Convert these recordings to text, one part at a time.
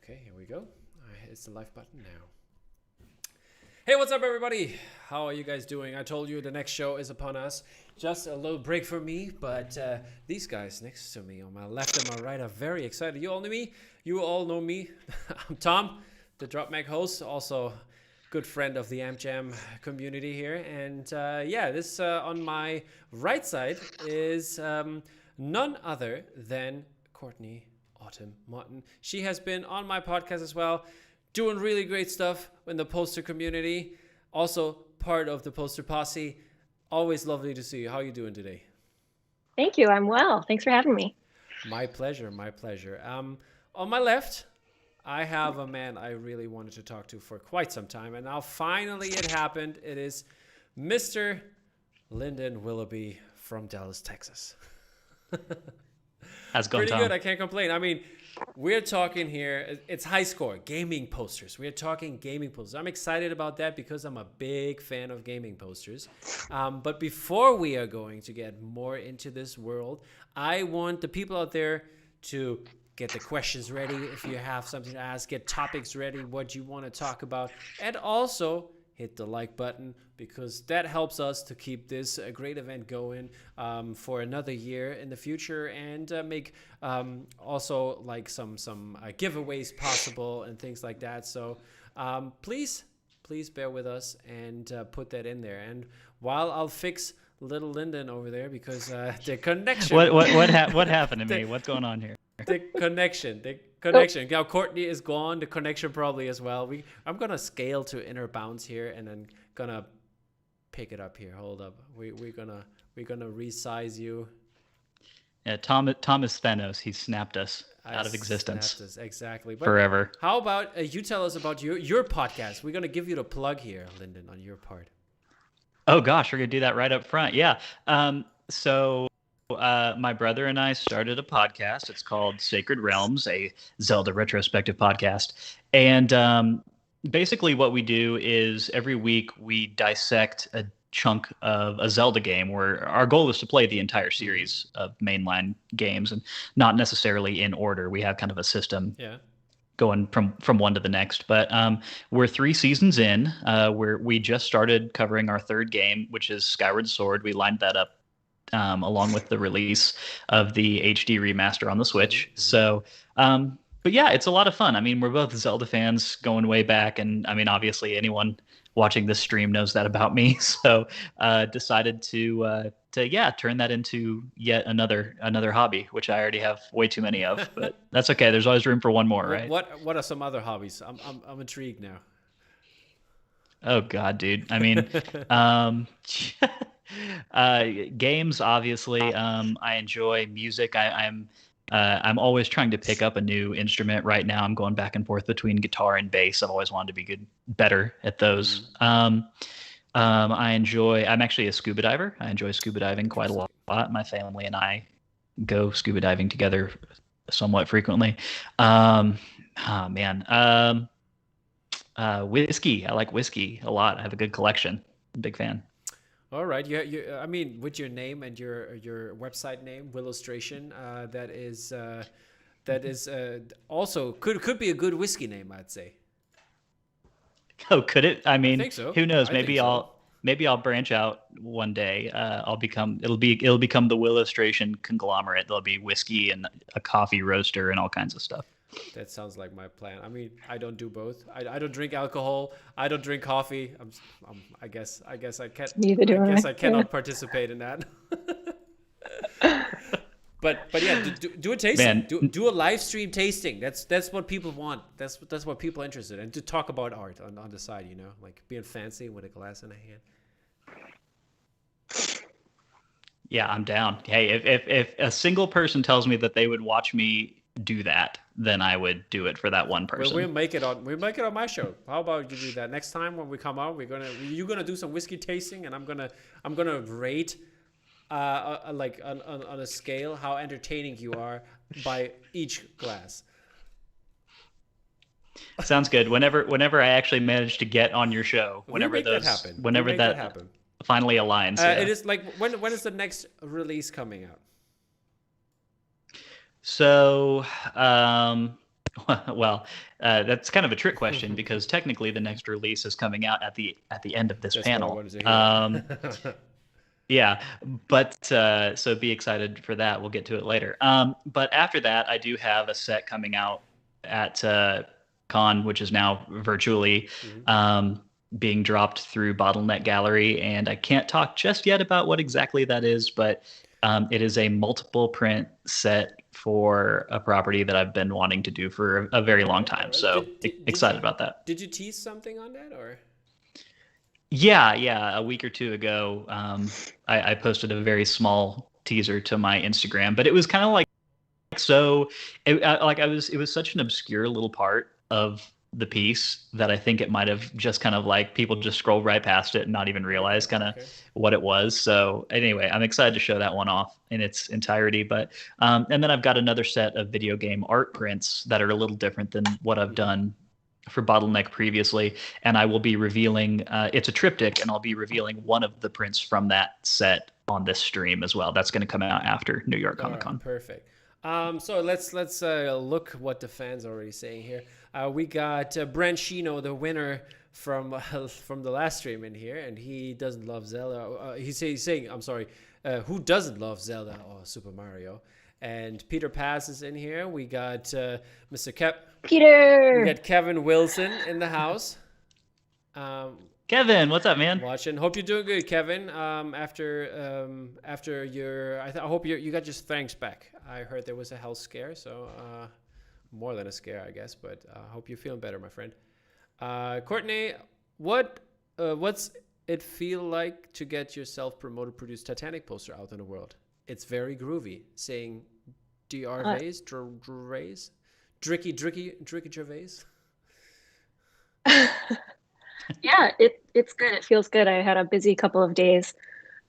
Okay, here we go. It's the live button now. Hey, what's up, everybody? How are you guys doing? I told you the next show is upon us. Just a little break for me, but these guys next to me on my left and my right are very excited. You all know me. You all know me. I'm Tom, the Drop Mag host, also good friend of the AMPjam community here. And this on my right side is none other than Courtney Autumn Martin. She has been on my podcast as well, doing really great stuff in the poster community. Also part of the poster posse. Always lovely to see you. How are you doing today? Thank you. I'm well. Thanks for having me. My pleasure. My pleasure. On my left, I have a man I really wanted to talk to for quite some time, and now finally it happened. It is Mr. Lyndon Willoughby from Dallas, Texas. How's it going, Pretty Tom? good. I can't complain. I mean, we're talking here, it's high score, gaming posters. We're talking gaming posters. I'm excited about that because I'm a big fan of gaming posters. But before we are going to get more into this world, I want the people out there to get the questions ready. If you have something to ask, get topics ready, what you want to talk about, and also hit the like button because that helps us to keep this great event going for another year in the future, and make also like some giveaways possible and things like that. So please bear with us and put that in there. And while I'll fix little Lyndon over there because the connection. What happened to me? What's going on here? The connection. Now Courtney is gone. The connection probably as well. I'm gonna scale to inner bounds here, and then gonna pick it up here. Hold up. We're gonna resize you. Yeah, Tom is Thanos. He snapped us out of existence. Snapped us, exactly. But forever. How about you tell us about your podcast? We're gonna give you the plug here, Lyndon, on your part. Oh gosh, we're gonna do that right up front. Yeah. So my brother and I started a podcast. It's called Sacred Realms, a Zelda retrospective podcast. And basically what we do is every week we dissect a chunk of a Zelda game, where our goal is to play the entire series of mainline games, and not necessarily in order. We have kind of a system going from one to the next. But we're 3 seasons in, where we just started covering our third game, which is Skyward Sword. We lined that up along with the release of the HD remaster on the Switch. So, but yeah, it's a lot of fun. I mean, we're both Zelda fans going way back, and I mean, obviously anyone watching this stream knows that about me. So, decided to turn that into yet another hobby, which I already have way too many of. But that's okay. There's always room for one more, right? What are some other hobbies? I'm intrigued now. Oh God, dude. I mean, games, obviously. I enjoy music. I'm always trying to pick up a new instrument. Right now, I'm going back and forth between guitar and bass. I've always wanted to be better at those. I'm actually a scuba diver. I enjoy scuba diving quite a lot. My family and I go scuba diving together somewhat frequently. Whiskey. I like whiskey a lot. I have a good collection. I'm a big fan. All right. I mean, with your name and your website name, Willustration, that is also could be a good whiskey name, I'd say. Oh, could it? I mean, I think so. Who knows? Maybe I'll branch out one day. It'll become the Willustration conglomerate. There'll be whiskey and a coffee roaster and all kinds of stuff. That sounds like my plan. I mean, I don't do both. I don't drink alcohol. I don't drink coffee. I guess I can't. Neither do I. I guess I cannot participate in that. but yeah, do a tasting. Man. Do a live stream tasting. That's what people want. That's what people are interested in. To talk about art on the side, like being fancy with a glass in a hand. Yeah, I'm down. Hey, if a single person tells me that they would watch me do that, then I would do it for that one person. We'll make it on my show. How about you do that next time when we come out? You're gonna do some whiskey tasting, and I'm gonna rate like on a scale how entertaining you are by each glass. Sounds good. Whenever I actually manage to get on your show, whenever that happen. Finally aligns. It is like when is the next release coming out? So Well, that's kind of a trick question because technically the next release is coming out at the end of this That's what I panel. wanted to hear. Yeah, but so be excited for that. We'll get to it later. But after that, I do have a set coming out at Con, which is now virtually Mhm. being dropped through Bottleneck Gallery, and I can't talk just yet about what exactly that is, but it is a multiple print set for a property that I've been wanting to do for a very long All time. right. So excited about that. Did you tease something on that or? Yeah. A week or two ago, I posted a very small teaser to my Instagram, but it was kind of like so, it was such an obscure little part of the piece that I think it might have just kind of like people just scrolled right past it and not even realize kind of Okay. what it was. So anyway, I'm excited to show that one off in its entirety. But and then I've got another set of video game art prints that are a little different than what I've done for Bottleneck previously, and I will be revealing. It's a triptych, and I'll be revealing one of the prints from that set on this stream as well. That's going to come out after New York All Comic right, Con. perfect. So let's look what the fans are already saying here. We got Branchino, the winner from the last stream in here, and he doesn't love Zelda. He's saying, I'm sorry, who doesn't love Zelda or Super Mario? And Peter Pass is in here. We got Mr. We Peter. got Kevin Wilson in the house. Kevin, what's up, man? Watching. Hope you're doing good, Kevin. After your, I hope you got your thanks back. I heard there was a health scare, so more than a scare, I guess. But I hope you're feeling better, my friend. Courtney, what's it feel like to get your self-promoted, produced Titanic poster out in the world? It's very groovy. Saying, Dr. Gervais, Dricky Gervais. Yeah, it's good. It feels good. I had a busy couple of days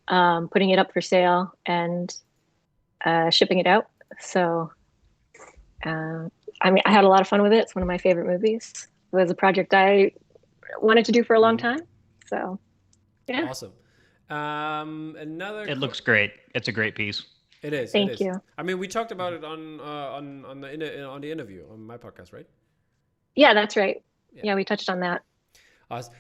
putting it up for sale and shipping it out. So, I mean, I had a lot of fun with it. It's one of my favorite movies. It was a project I wanted to do for a long time. So, yeah. Awesome. It looks great. It's a great piece. It is. Thank you. I mean, we talked about it on the interview on my podcast, right? Yeah, that's right. Yeah, we touched on that.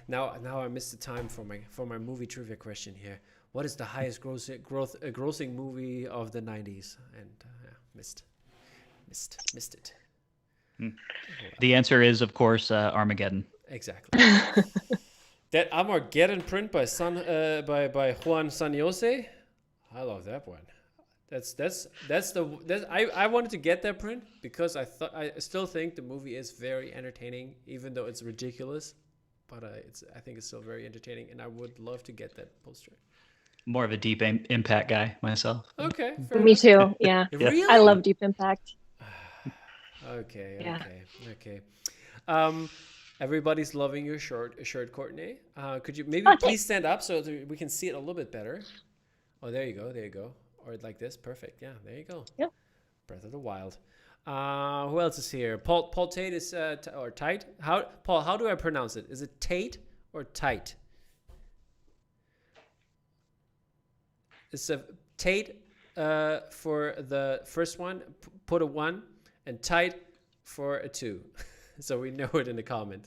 Now I missed the time for my movie trivia question here. What is the highest grossing movie of the 90s? And missed it. The answer is, of course, Armageddon. Exactly. That Armageddon print by Juan Sanjose. I love that one. I wanted to get that print because I still think the movie is very entertaining, even though it's ridiculous. But I think it's still very entertaining, and I would love to get that poster. More of a Deep Impact guy myself. Okay, Me too. Yeah, Really? I love Deep Impact. Okay. Everybody's loving your shirt, Courtney. Could you maybe please stand up so that we can see it a little bit better? Oh, there you go. Or like this, perfect. Yeah, there you go. Yep. Breath of the Wild. Who else is here? Paul Tate is or Tight. Paul? How do I pronounce it? Is it Tate or Tight? It's a Tate for the first one. Put a 1, and Tight for a 2. So we know it in the comment.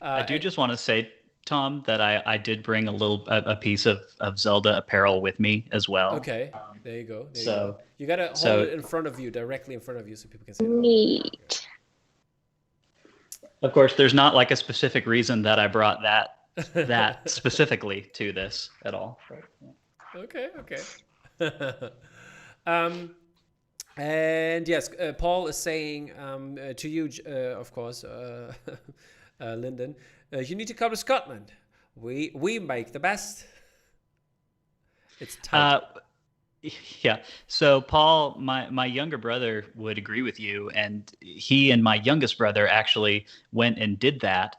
I do just want to say, Tom, that I did bring a piece of Zelda apparel with me as well. Okay, there you go. You gotta hold it in front of you, directly in front of you, so people can see it. Neat. Of course, there's not like a specific reason that I brought that specifically to this at all. Okay. And yes, Paul is saying to you, of course, Lyndon, you need to come to Scotland. We make the best. It's tight. Yeah. So Paul, my younger brother would agree with you, and he and my youngest brother actually went and did that.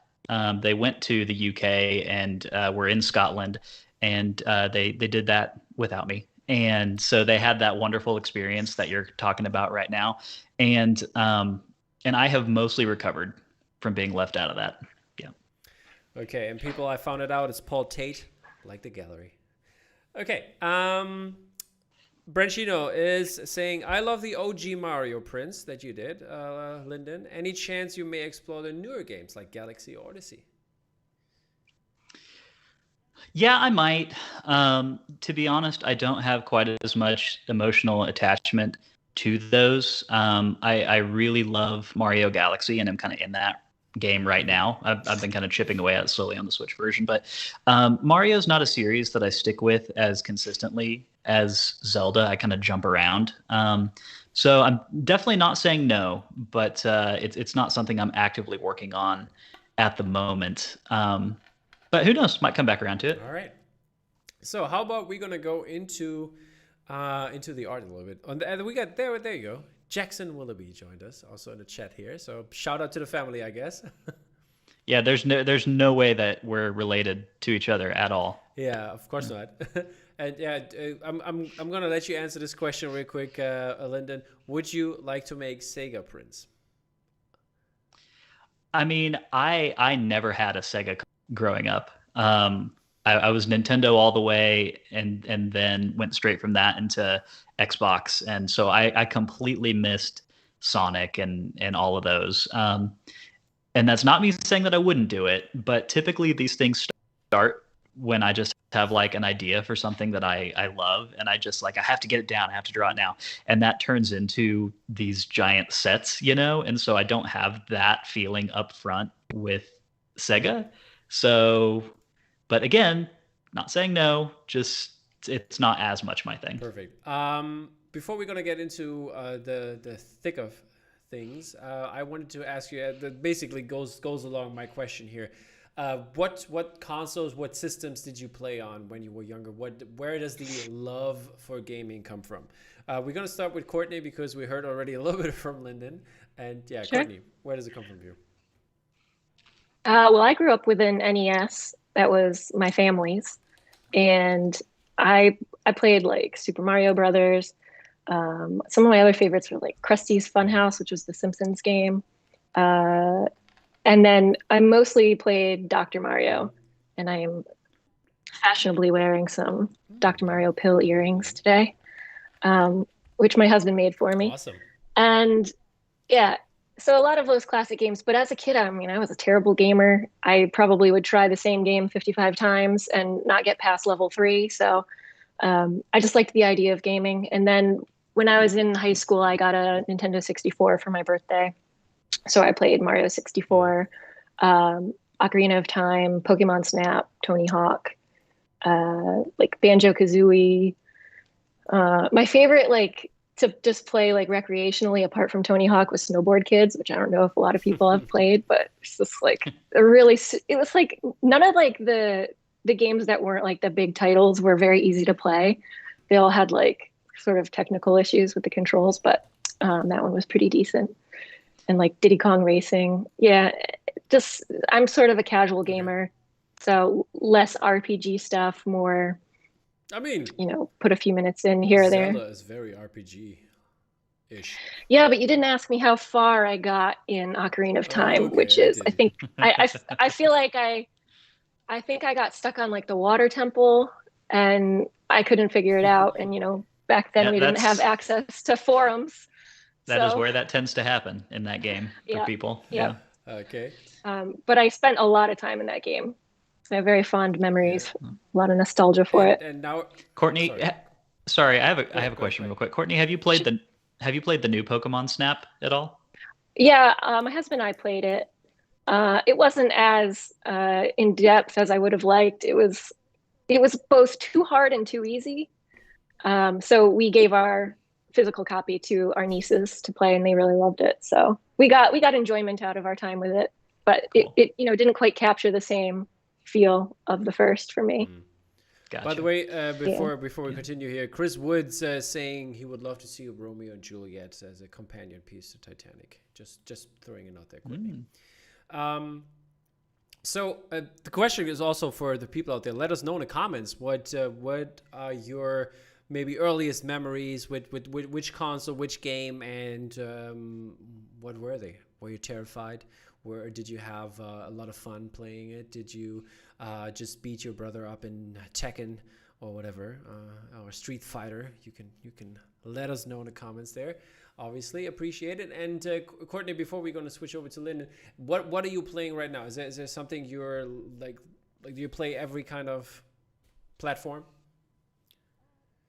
They went to the UK and were in Scotland, and they did that without me. And so they had that wonderful experience that you're talking about right now. And I have mostly recovered from being left out of that. Yeah. Okay. And people, I found it out. It's Paul Tate, like the gallery. Okay. Branchino is saying, I love the OG Mario Prince that you did, Lyndon. Any chance you may explore the newer games like Galaxy Odyssey? Yeah, I might. To be honest, I don't have quite as much emotional attachment to those. I really love Mario Galaxy, and I'm kind of in that game right now. I've been kind of chipping away at it slowly on the Switch version, but Mario's not a series that I stick with as consistently as Zelda. I kind of jump around. So I'm definitely not saying no, but it's not something I'm actively working on at the moment. But who knows? Might come back around to it. All right. So how about we're gonna go into the art a little bit. And we got there. There you go. Jackson Willoughby joined us also in the chat here. So shout out to the family, I guess. Yeah, there's no way that we're related to each other at all. Yeah, of course not. And yeah, I'm gonna let you answer this question real quick, Lyndon. Would you like to make Sega Prince? I mean, I never had a Sega growing up. I was Nintendo all the way, and then went straight from that into Xbox, and so I completely missed Sonic and all of those. And that's not me saying that I wouldn't do it, but typically these things start when I just have like an idea for something that I love, and I just like I have to get it down, I have to draw it now, and that turns into these giant sets, and so I don't have that feeling up front with Sega. So, but again, not saying no, just it's not as much my thing. Perfect. Before we're gonna get into the thick of things, I wanted to ask you. That basically goes along my question here. What consoles, what systems did you play on when you were younger? Where does the love for gaming come from? We're gonna start with Courtney because we heard already a little bit from Lyndon. And yeah, sure. Courtney, where does it come from you? Well, I grew up with an NES. That was my family's, and I played like Super Mario Brothers. Some of my other favorites were like Krusty's Funhouse, which was the Simpsons game. And then I mostly played Dr. Mario, and I am fashionably wearing some Dr. Mario pill earrings today, which my husband made for me. Awesome. And yeah, so a lot of those classic games, but as a kid, I mean, I was a terrible gamer. I probably would try the same game 55 times and not get past level 3. So I just liked the idea of gaming. And then when I was in high school, I got a Nintendo 64 for my birthday. So I played Mario 64, Ocarina of Time, Pokemon Snap, Tony Hawk, like Banjo-Kazooie. My favorite, like, to just play like recreationally apart from Tony Hawk was Snowboard Kids, which I don't know if a lot of people have played, but it's just like it was like none of like the games that weren't like the big titles were very easy to play. They all had like sort of technical issues with the controls, but that one was pretty decent. And like Diddy Kong Racing. Yeah, just I'm sort of a casual gamer, so less RPG stuff, more, I mean, put a few minutes in here or there. Zelda is very RPG-ish. Yeah, but you didn't ask me how far I got in Ocarina of Time, which is, I think, I feel like I think I got stuck on like the water temple, and I couldn't figure it out. And back then we didn't have access to forums. That is where that tends to happen in that game for people. Yeah. Okay. But I spent a lot of time in that game. I have very fond memories, a lot of nostalgia for it. And now, Courtney, sorry, I have a question real quick. Courtney, have you played the new Pokemon Snap at all? Yeah, my husband and I played it. It wasn't as in depth as I would have liked. It was both too hard and too easy. So we gave our physical copy to our nieces to play, and they really loved it. So we got enjoyment out of our time with it, but cool. it didn't quite capture the same feel of the first for me. Gotcha. By the way, before we continue here, Chris Woods saying he would love to see Romeo and Juliet as a companion piece to Titanic. Just throwing it out there quickly. So the question is also for the people out there. Let us know in the comments what are your maybe earliest memories with which console, which game, and what were they? Were you terrified? Did you have a lot of fun playing it? Did you just beat your brother up in Tekken? or whatever, or Street Fighter, you can let us know in the comments there. Obviously, appreciate it. And Courtney, before we're going to switch over to Lyndon, what are you playing right now? Is there something you're like do you play every kind of platform?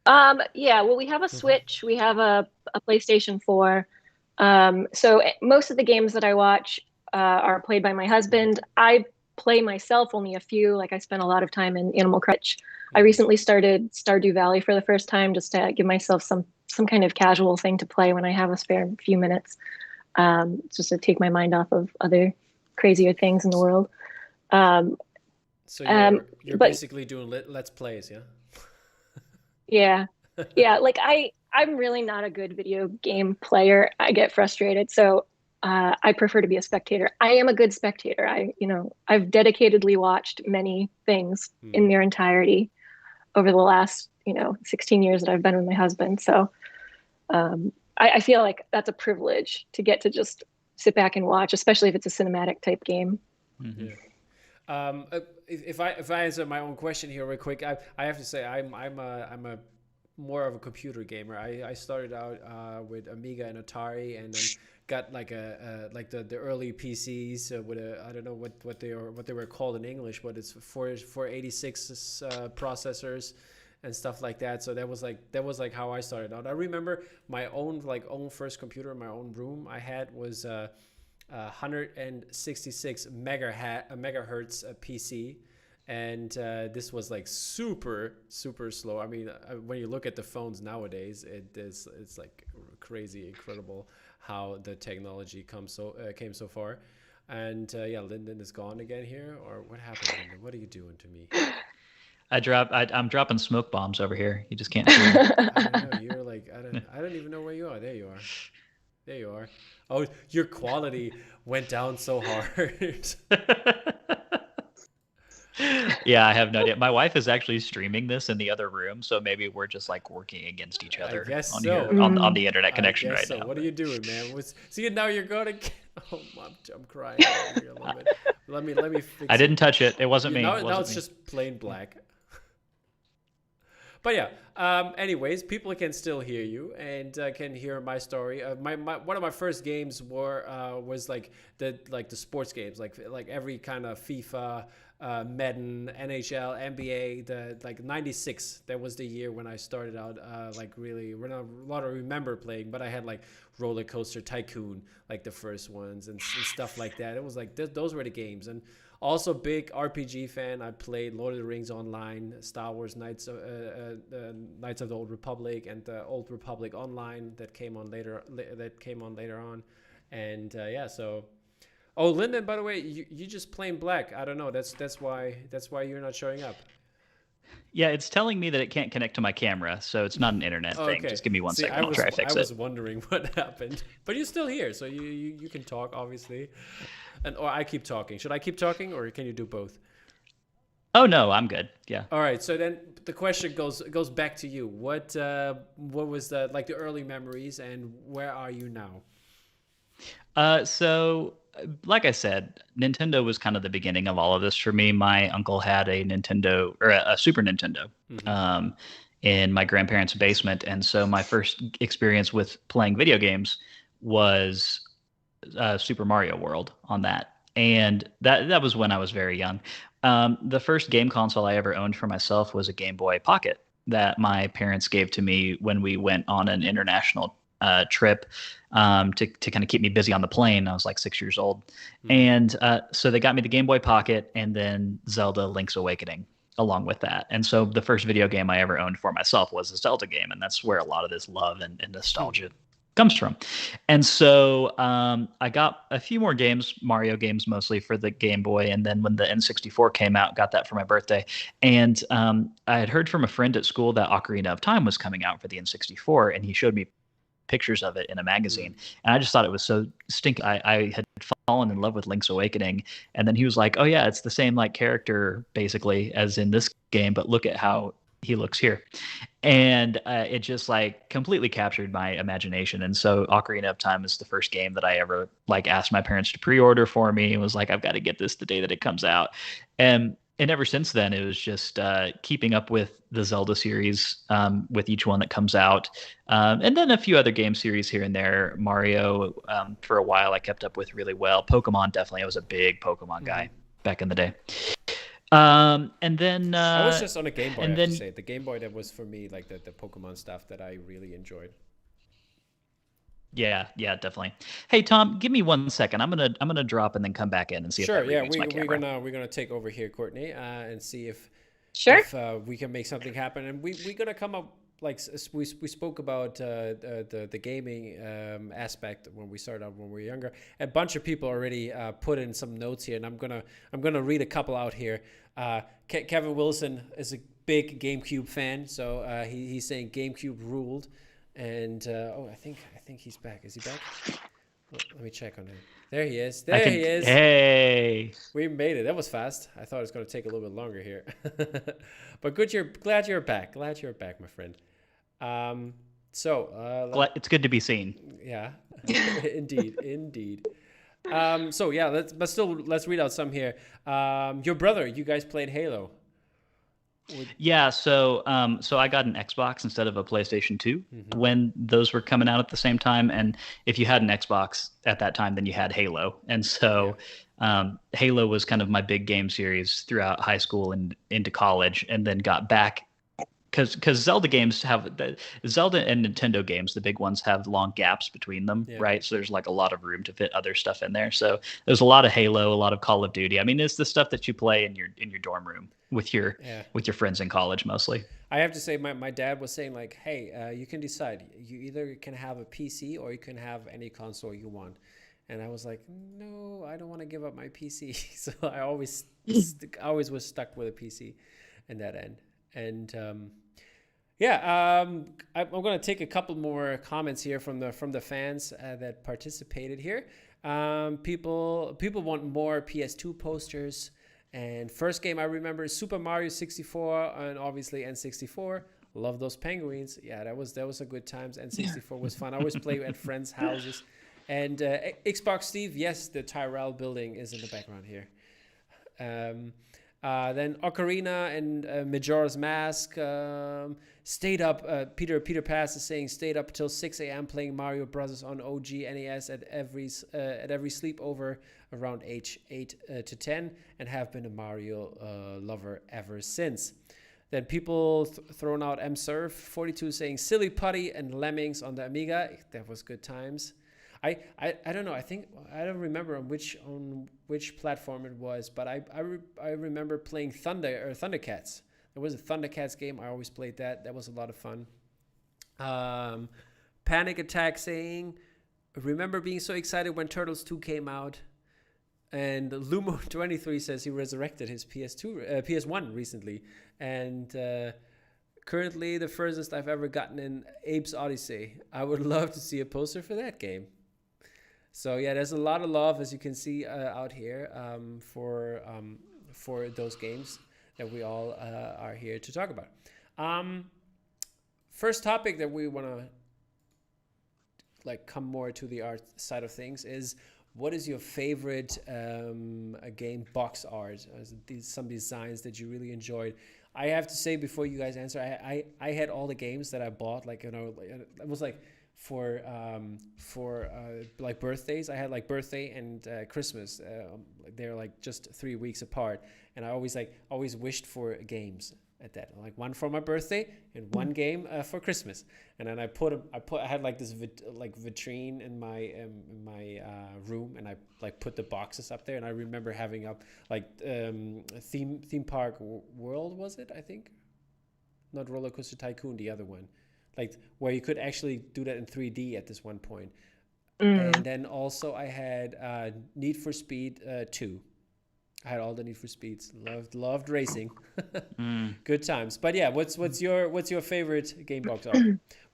Yeah, well, we have a Switch, we have a PlayStation 4. So most of the games that I watch are played by my husband. I play myself only a few. Like I spent a lot of time in Animal Crossing. I recently started Stardew Valley for the first time, just to give myself some kind of casual thing to play when I have a spare few minutes, just to take my mind off of other crazier things in the world. So you're basically doing let's plays, yeah? Yeah. Like I'm really not a good video game player. I get frustrated. So I prefer to be a spectator. I am a good spectator. I've dedicatedly watched many things in their entirety over the last, 16 years that I've been with my husband. So I feel like that's a privilege to get to just sit back and watch, especially if it's a cinematic type game. Mm-hmm. Yeah. If I answer my own question here real quick, I have to say I'm a more of a computer gamer. I started out with Amiga and Atari, and then got like the early PCs with I don't know what they were called in English, but it's 486 processors and stuff like that. So that was like how I started out. I remember my own first computer in my own room I had was 166 megahertz PC, and this was like super slow. I mean, when you look at the phones nowadays, it's like crazy incredible how the technology came so far. And Lyndon is gone again here, or what happened, Lyndon? What are you doing to me? I'm dropping smoke bombs over here. You just can't see me. I don't know. You're like I don't even know where you are. There you are. There you are. Oh, your quality went down so hard. Yeah, I have no idea. My wife is actually streaming this in the other room, so maybe we're just like working against each other on the internet connection right now. What are you doing, man? See, now you're going to. Oh, I'm crying here a little bit. Let me fix I didn't touch it. It wasn't me. Now it's just plain black. But yeah, anyways, people can still hear you and can hear my story. One of my first games was like the sports games, like every kind of FIFA, Madden, NHL, NBA. The '96. That was the year when I started out. Really, we're not a lot of remember playing, but I had like Roller Coaster Tycoon, like the first ones and stuff like that. It was like those were the games. And also big RPG fan. I played Lord of the Rings Online, Star Wars Knights of the Old Republic, and the Old Republic Online that came on later on. And so. Oh, Lyndon, by the way, you just plain black. I don't know. That's why you're not showing up. Yeah, it's telling me that it can't connect to my camera, so it's not an internet thing. Okay. Just give me one second. I'll try to fix it. I was wondering what happened, but you're still here, so you can talk, obviously. Or I keep talking. Should I keep talking, or can you do both? Oh no, I'm good. Yeah. All right. So then the question goes back to you. What was the early memories, and where are you now? So like I said, Nintendo was kind of the beginning of all of this for me. My uncle had a Nintendo or a Super Nintendo in my grandparents' basement, and so my first experience with playing video games was Super Mario World on that, and that was when I was very young. The first game console I ever owned for myself was a Game Boy Pocket that my parents gave to me when we went on an international trip to kind of keep me busy on the plane. I was like 6 years old. And so they got me the Game Boy Pocket and then Zelda Link's Awakening along with that. And so the first video game I ever owned for myself was a Zelda game. And that's where a lot of this love and nostalgia comes from. And so I got a few more games, Mario games mostly, for the Game Boy. And then when the N64 came out, got that for my birthday. And I had heard from a friend at school that Ocarina of Time was coming out for the N64, and he showed me pictures of it in a magazine, and I just thought it was so stinking. I had fallen in love with Link's Awakening, and then he was like, "Oh yeah, it's the same like character basically as in this game, but look at how he looks here," and it just like completely captured my imagination. And so Ocarina of Time is the first game that I ever like asked my parents to pre-order for me. It was like, I've got to get this the day that it comes out, and ever since then, it was just keeping up with the Zelda series with each one that comes out. And then a few other game series here and there. Mario, for a while, I kept up with really well. Pokemon, definitely. I was a big Pokemon guy back in the day. And then... I was just on a Game Boy, I have to then say. The Game Boy, that was for me like the Pokemon stuff that I really enjoyed. Yeah, definitely. Hey Tom, give me 1 second. I'm gonna drop and then come back in and see Sure, if that yeah, reboots my camera. we're gonna take over here, Courtney, and see Sure. we can make something happen, and we're gonna come up like we spoke about the gaming aspect when we started out when we were younger. A bunch of people already put in some notes here, and I'm gonna read a couple out here. Kevin Wilson is a big GameCube fan, so he's saying GameCube ruled, and I think he's back. Is he back? Let me check on him. There he is. There he is. Hey. We made it. That was fast. I thought it was going to take a little bit longer here. But glad you're back. Glad you're back, my friend. It's good to be seen. Yeah, indeed. Let's read out some here. Your brother, you guys played Halo. Yeah, so I got an Xbox instead of a PlayStation 2 when those were coming out at the same time. And if you had an Xbox at that time, then you had Halo. And so Halo was kind of my big game series throughout high school and into college, and then got back because Zelda games Zelda and Nintendo games, the big ones, have long gaps between them, right? So there's like a lot of room to fit other stuff in there. So there's a lot of Halo, a lot of Call of Duty. I mean, it's the stuff that you play in your dorm room with your friends in college mostly. I have to say, my dad was saying like, hey, you can decide. You either can have a PC or you can have any console you want. And I was like, no, I don't want to give up my PC. So I always was stuck with a PC in that end. And I'm going to take a couple more comments here from the fans that participated here. People want more PS2 posters. And first game I remember is Super Mario 64 and obviously N64. Love those penguins. Yeah, that was a good times. N64 was fun. I always play at friends' houses. And Xbox Steve, yes, the Tyrell building is in the background here. Then Ocarina and Majora's Mask stayed up. Peter Pass is saying stayed up till 6 a.m. playing Mario Brothers on OG NES at every sleepover around age 8 to 10, and have been a Mario lover ever since. Then people thrown out MSurf 42 saying Silly Putty and Lemmings on the Amiga. That was good times. I don't know. I don't remember on which platform it was, but I remember playing Thundercats. There was a Thundercats game. I always played that. That was a lot of fun. Panic Attack saying, remember being so excited when Turtles 2 came out. And Lumo23 says he resurrected his PS1 recently, and currently the furthest I've ever gotten in Abe's Odyssey. I would love to see a poster for that game. So yeah, there's a lot of love, as you can see out here, for those games that we all are here to talk about. First topic that we want to come more to the art side of things is, what is your favorite game box art? Some designs that you really enjoyed? I have to say, before you guys answer, I had all the games that I bought. It was for birthdays. I had birthday and Christmas. They're just 3 weeks apart, and I always wished for games at that, one for my birthday and one game for Christmas. And then I had this vitrine in my room, and I put the boxes up there. And I remember having up theme park world, was it? I think not Roller Coaster Tycoon, the other one, where you could actually do that in 3D at this one point. And then also I had Need for Speed 2. I had all the Need for Speeds. Loved racing. Good times. But yeah, what's your favorite game box art?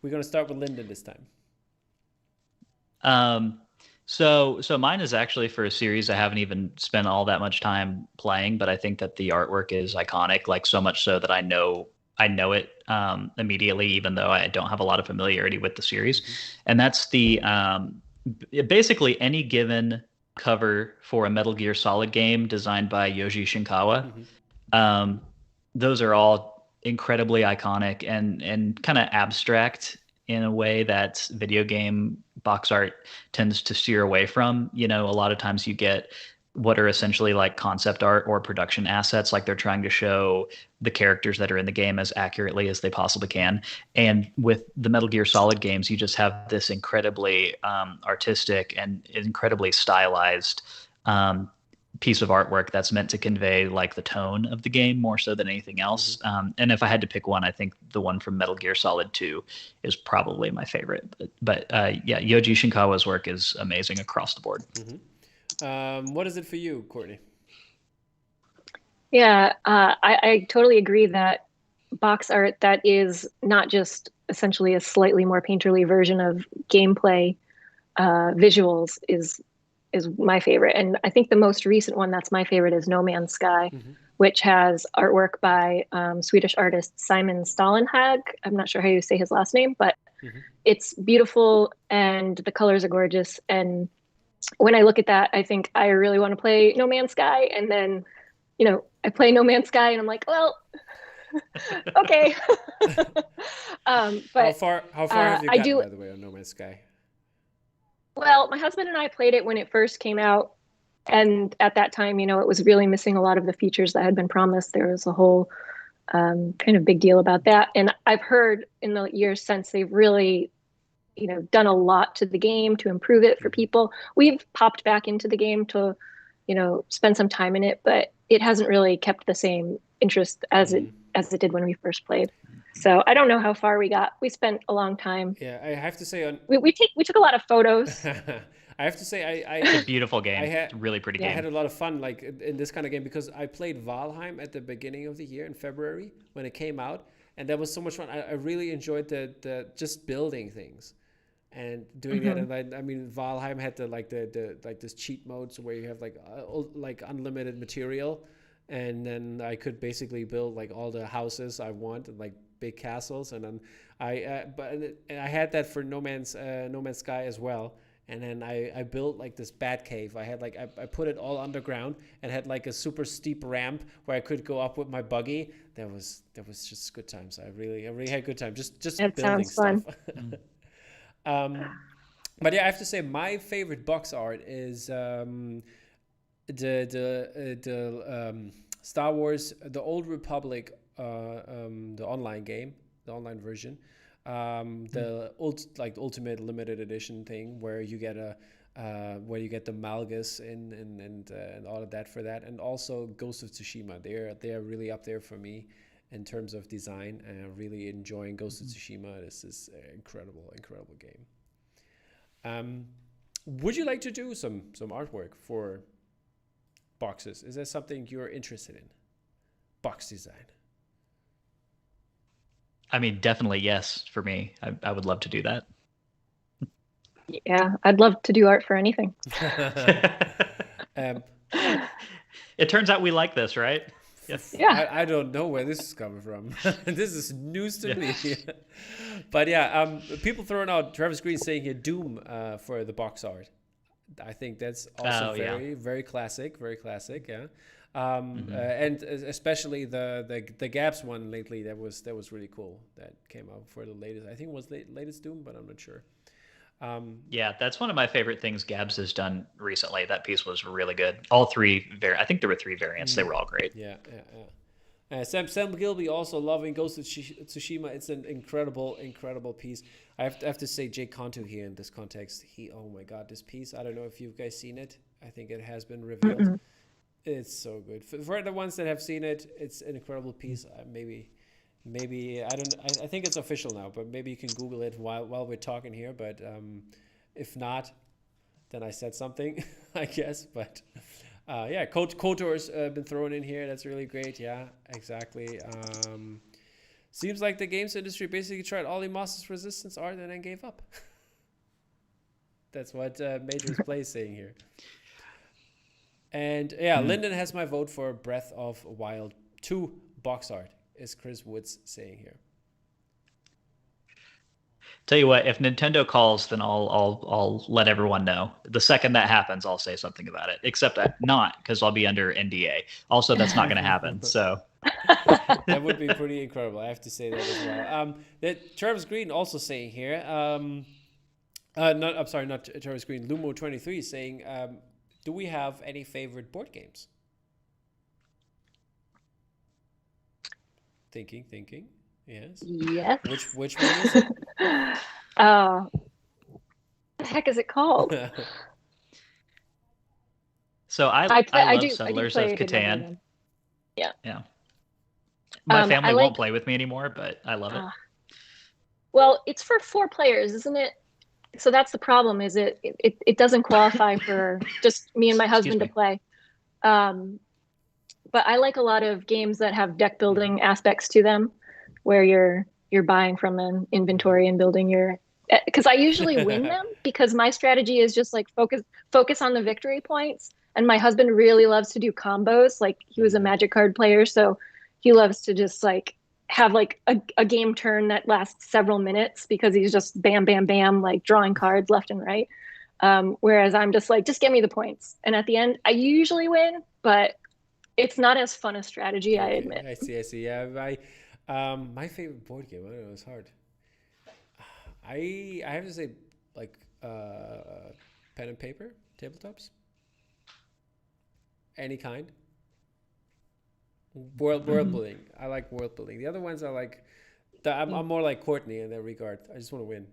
We're gonna start with Lyndon this time. So mine is actually for a series I haven't even spent all that much time playing, but I think that the artwork is iconic, so much so that I know it immediately, even though I don't have a lot of familiarity with the series. And that's the basically any given cover for a Metal Gear Solid game designed by Yoji Shinkawa. Um, those are all incredibly iconic and kind of abstract in a way that video game box art tends to steer away from. You know, a lot of times you get what are essentially like concept art or production assets, like they're trying to show the characters that are in the game as accurately as they possibly can. And with the Metal Gear Solid games, you just have this incredibly artistic and incredibly stylized um, piece of artwork that's meant to convey like the tone of the game more so than anything else. And if I had to pick one, I think the one from Metal Gear Solid 2 is probably my favorite. But yeah, Yoji Shinkawa's work is amazing across the board. What is it for you, Courtney? Yeah, I totally agree that box art that is not just essentially a slightly more painterly version of gameplay visuals is my favorite. And I think the most recent one that's my favorite is No Man's Sky, which has artwork by Swedish artist Simon Stålenhag. I'm not sure how you say his last name, but it's beautiful and the colors are gorgeous. And when I look at that, I think I really want to play No Man's Sky. And then, I play No Man's Sky and I'm like, well, okay. But how far have you gotten, by the way, on No Man's Sky? Well, my husband and I played it when it first came out. And at that time, it was really missing a lot of the features that had been promised. There was a whole kind of big deal about that. And I've heard in the years since they've really, done a lot to the game to improve it for people. We've popped back into the game to, spend some time in it, but it hasn't really kept the same interest as it did when we first played. So I don't know how far we got. We spent a long time. Yeah, I have to say we took a lot of photos. I have to say it's a beautiful game. It's a really pretty game. I had a lot of fun like in this kind of game because I played Valheim at the beginning of the year in February when it came out, and that was so much fun. I really enjoyed the just building things and doing that. And I mean, Valheim had the this cheat modes where you have like unlimited material, and then I could basically build like all the houses I want and like big castles, and then I had that for No Man's Sky as well. And then I built like this bat cave. I had I put it all underground and had like a super steep ramp where I could go up with my buggy. That was just good times. I really had good time just that building sounds stuff. But yeah, I have to say my favorite box art is the Star Wars, the Old Republic, the online game, the online version. The ultimate limited edition thing where you get the Malgus and all of that for that, and also Ghost of Tsushima. They're really up there for me in terms of design, and really enjoying Ghost of Tsushima. This is an incredible game. Would you like to do some artwork for boxes? Is that something you're interested in? Box design. I mean, definitely yes for me. I would love to do that. Yeah, I'd love to do art for anything. It turns out we like this, right? Yes. Yeah. I don't know where this is coming from. This is news to me. But yeah, people throwing out Travis Green saying here Doom for the box art. I think that's also very classic. Very classic. Yeah. And especially the Gaps one lately, that was really cool. That came out for the latest. I think it was the latest Doom, but I'm not sure. Yeah, that's one of my favorite things Gabs has done recently. That piece was really good. All three, I think there were 3 variants. They were all great. Yeah. Sam Gilby also loving Ghost of Tsushima. It's an incredible piece. I have to say Jake Cantu here in this context. Oh my God, this piece. I don't know if you guys seen it. I think it has been revealed. It's so good. For the ones that have seen it, it's an incredible piece. Maybe I don't. I think it's official now, but maybe you can Google it while we're talking here. But if not, then I said something, I guess. But yeah, KOTOR's been thrown in here. That's really great. Yeah, exactly. Seems like the games industry basically tried Ollie Moss's Resistance art and then gave up. That's what Major's Play is saying here. And yeah, Lyndon has my vote for Breath of Wild 2 box art, is Chris Woods saying here. Tell you what, if Nintendo calls, then I'll let everyone know. The second that happens, I'll say something about it. Except that not, because I'll be under NDA. Also, that's not going to happen. So That would be pretty incredible. I have to say that as well. That Travis Green also saying here. Not, I'm sorry, not Travis Green. Lumo23 saying, do we have any favorite board games? Thinking. Yes. Yes. Which one is it? What the heck is it called? So I love Settlers of Catan. Yeah. Yeah. My family like, won't play with me anymore, but I love it. Well, it's for 4 players, isn't it? So that's the problem. Is it doesn't qualify for just me and my husband to play. But I like a lot of games that have deck building aspects to them, where you're buying from an inventory and building your. Because I usually win them because my strategy is just like focus on the victory points. And my husband really loves to do combos. Like he was a Magic card player, so he loves to just like have like a game turn that lasts several minutes because he's just bam, bam, bam, like drawing cards left and right. Whereas I'm just like, just get me the points. And at the end, I usually win, but it's not as fun a strategy, I admit. I see. Yeah, my favorite board game, I don't know, it's hard. I have to say, like, pen and paper, tabletops. Any kind. World building. I like world building. The other ones are like, I'm more like Courtney in that regard. I just want to win.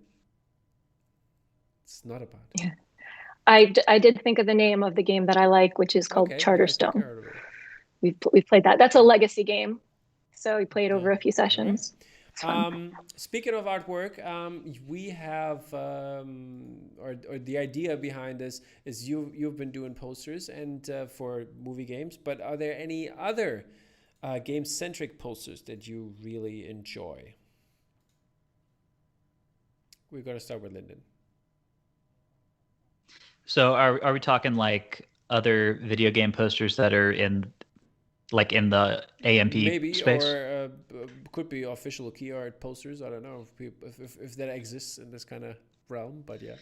It's not about. Yeah. I did think of the name of the game that I like, which is called Charterstone. We've played that. That's a legacy game, so we played over a few sessions. Speaking of artwork, we have, or the idea behind this is you've been doing posters and for movie games, but are there any other game-centric posters that you really enjoy? We're going to start with Lyndon. So are we talking like other video game posters that are in the AMP maybe space? Or could be official key art posters. I don't know if that exists in this kind of realm, but yeah.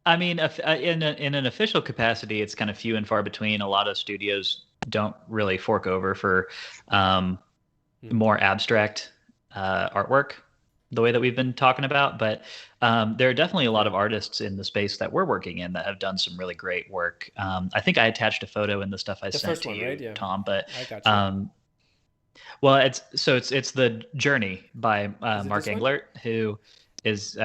I mean, in an official capacity, it's kind of few and far between. A lot of studios don't really fork over for more abstract artwork the way that we've been talking about. But there are definitely a lot of artists in the space that we're working in that have done some really great work. I think I attached a photo in the stuff I sent to you, right? Yeah. Tom. But I got you. Well, it's the Journey by Mark Englert, who is.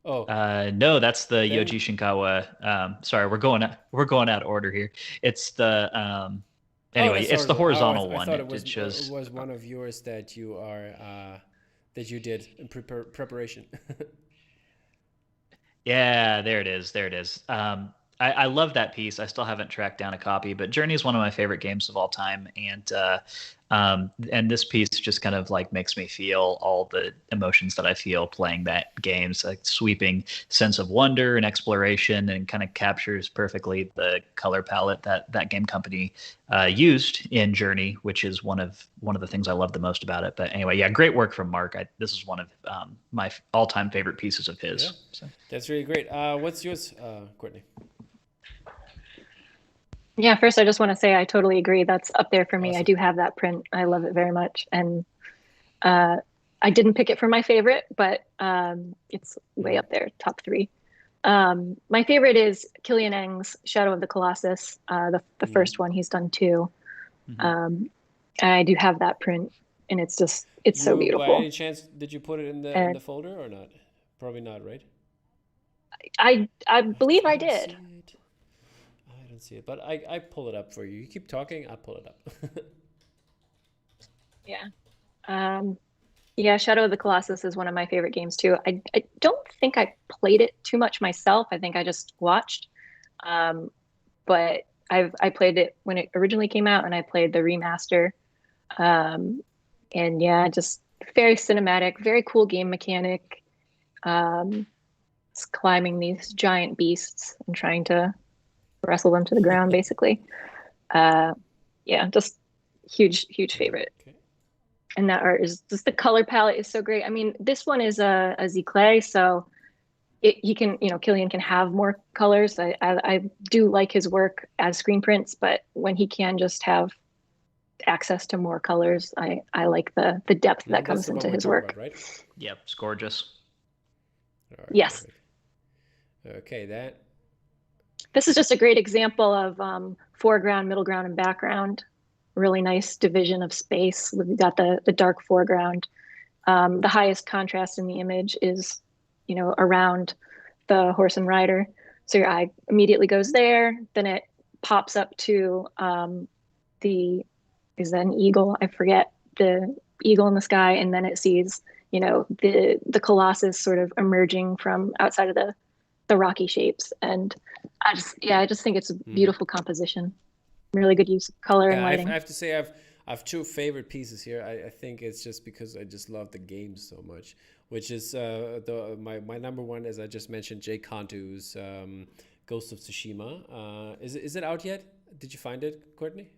No, that's the Yoji Shinkawa. Sorry, we're going out of order here. It's the anyway, it's the horizontal one. I thought it was one of yours that you are that you did in preparation. Yeah, there it is. I love that piece. I still haven't tracked down a copy, but Journey is one of my favorite games of all time, and this piece just kind of like makes me feel all the emotions that I feel playing that game. It's like sweeping sense of wonder and exploration, and kind of captures perfectly the color palette that game company used in Journey, which is one of the things I love the most about it. But anyway, yeah, great work from Mark. This is one of my all-time favorite pieces of his. Yeah, so. That's really great. What's yours, Courtney? Yeah, first I just want to say I totally agree. That's up there for me. Awesome. I do have that print. I love it very much. And I didn't pick it for my favorite, but it's way up there, top 3. My favorite is Killian Eng's Shadow of the Colossus, the first one. He's done 2. And I do have that print, and it's so beautiful. By any chance, did you put it in the folder or not? Probably not, right? I believe I did. I don't see it, but I pull it up for you. You keep talking, I'll pull it up. Yeah. Yeah, Shadow of the Colossus is one of my favorite games too. I don't think I played it too much myself. I think I just watched. But I played it when it originally came out, and I played the remaster. And yeah, just very cinematic, very cool game mechanic. Just climbing these giant beasts and trying to wrestle them to the ground, basically. Yeah, just huge favorite. and that art is just, the color palette is so great. I mean, this one is a Z clay, so he can, Killian can have more colors. I do like his work as screen prints, but when he can just have access to more colors, I like the depth that comes into his work. About, right? Yep, it's gorgeous. All right, yes. Perfect. Okay, this is just a great example of foreground, middle ground, and background. Really nice division of space. We've got the dark foreground. The highest contrast in the image is, around the horse and rider. So your eye immediately goes there. Then it pops up to is that an eagle? I forget, the eagle in the sky, and then it sees, the Colossus sort of emerging from outside of the rocky shapes. And I just think it's a beautiful composition. Really good use of color and lighting. I have to say, I have two favorite pieces here. I think it's just because I just love the game so much, which is my number one, as I just mentioned, Jay Cantu's Ghost of Tsushima. Is it out yet? Did you find it, Courtney?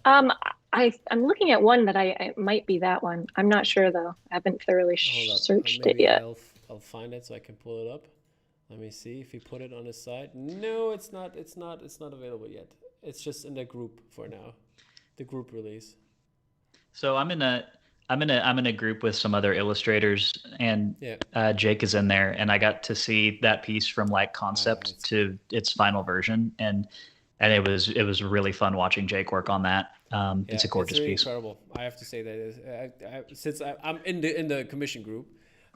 I'm looking at one that it might be that one. I'm not sure though. I haven't thoroughly searched it yet. I'll find it so I can pull it up. Let me see if he put it on his site. No, it's not. It's not available yet. It's just in the group for now, the group release. So I'm in a group with some other illustrators, and Jake is in there, and I got to see that piece from like concept to its final version, and it was really fun watching Jake work on that. It's a gorgeous piece. Incredible. I have to say that since I'm in the commission group.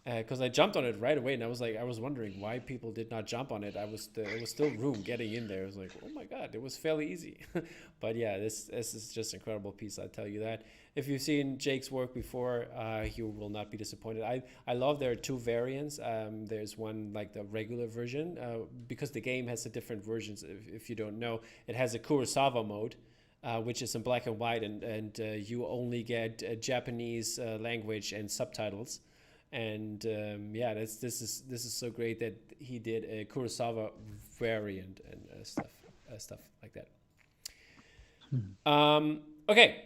Because I jumped on it right away, and I was wondering why people did not jump on it. It was still room getting in there. I was like, oh my god, it was fairly easy. But yeah, this is just an incredible piece. I tell you that. If you've seen Jake's work before, you will not be disappointed. I love there are two variants. There's one like the regular version, because the game has the different versions. If you don't know, it has a Kurosawa mode, which is in black and white, and you only get Japanese language and subtitles. And this is so great that he did a Kurosawa variant and stuff like that. Okay,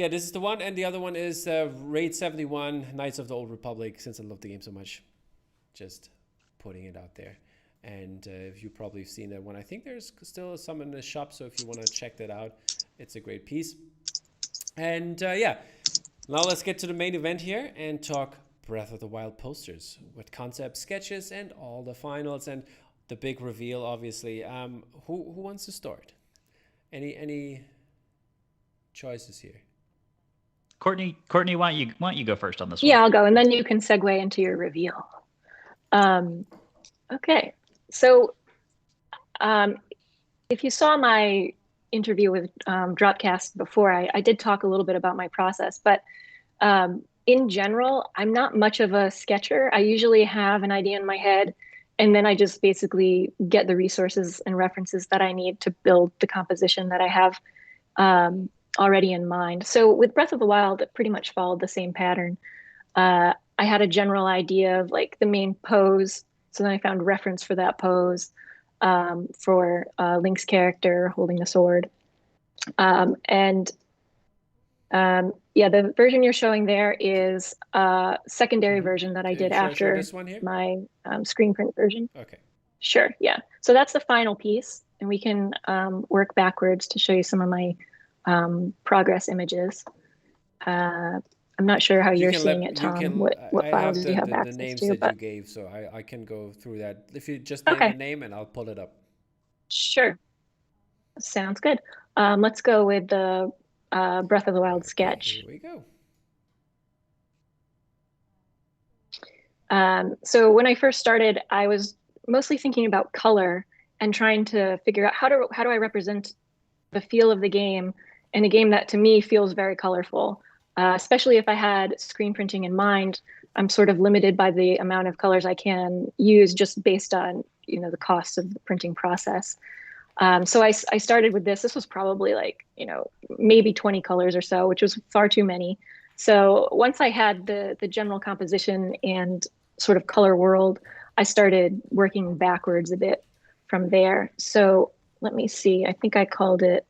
this is the one, and the other one is Raid 71, Knights of the Old Republic. Since I love the game so much, just putting it out there. And if you've probably seen that one, I think there's still some in the shop. So if you want to check that out, it's a great piece. And now let's get to the main event here and talk Breath of the Wild posters with concept sketches and all the finals and the big reveal, obviously. Who wants to start? Any choices here? Courtney, why don't you go first on this one? Yeah, I'll go, and then you can segue into your reveal. Okay, so if you saw my interview with Dropcast before, I did talk a little bit about my process, but in general, I'm not much of a sketcher. I usually have an idea in my head, and then I just basically get the resources and references that I need to build the composition that I have already in mind. So with Breath of the Wild, it pretty much followed the same pattern. I had a general idea of like the main pose, so then I found reference for that pose for Link's character holding the sword. The version you're showing there is a secondary version that I did after my screen print version. Okay. Sure, yeah. So that's the final piece, and we can work backwards to show you some of my progress images. I'm not sure how you're seeing it, Tom. What files do you have access to? The names that you gave, so I can go through that. If you just name the name, and I'll pull it up. Sure. Sounds good. Let's go with the Breath of the Wild sketch. Here we go. So when I first started, I was mostly thinking about color and trying to figure out how do I represent the feel of the game in a game that to me feels very colorful. Especially if I had screen printing in mind, I'm sort of limited by the amount of colors I can use just based on, the cost of the printing process. So I started with this. This was probably like, maybe 20 colors or so, which was far too many. So once I had the general composition and sort of color world, I started working backwards a bit from there. So let me see. I think I called it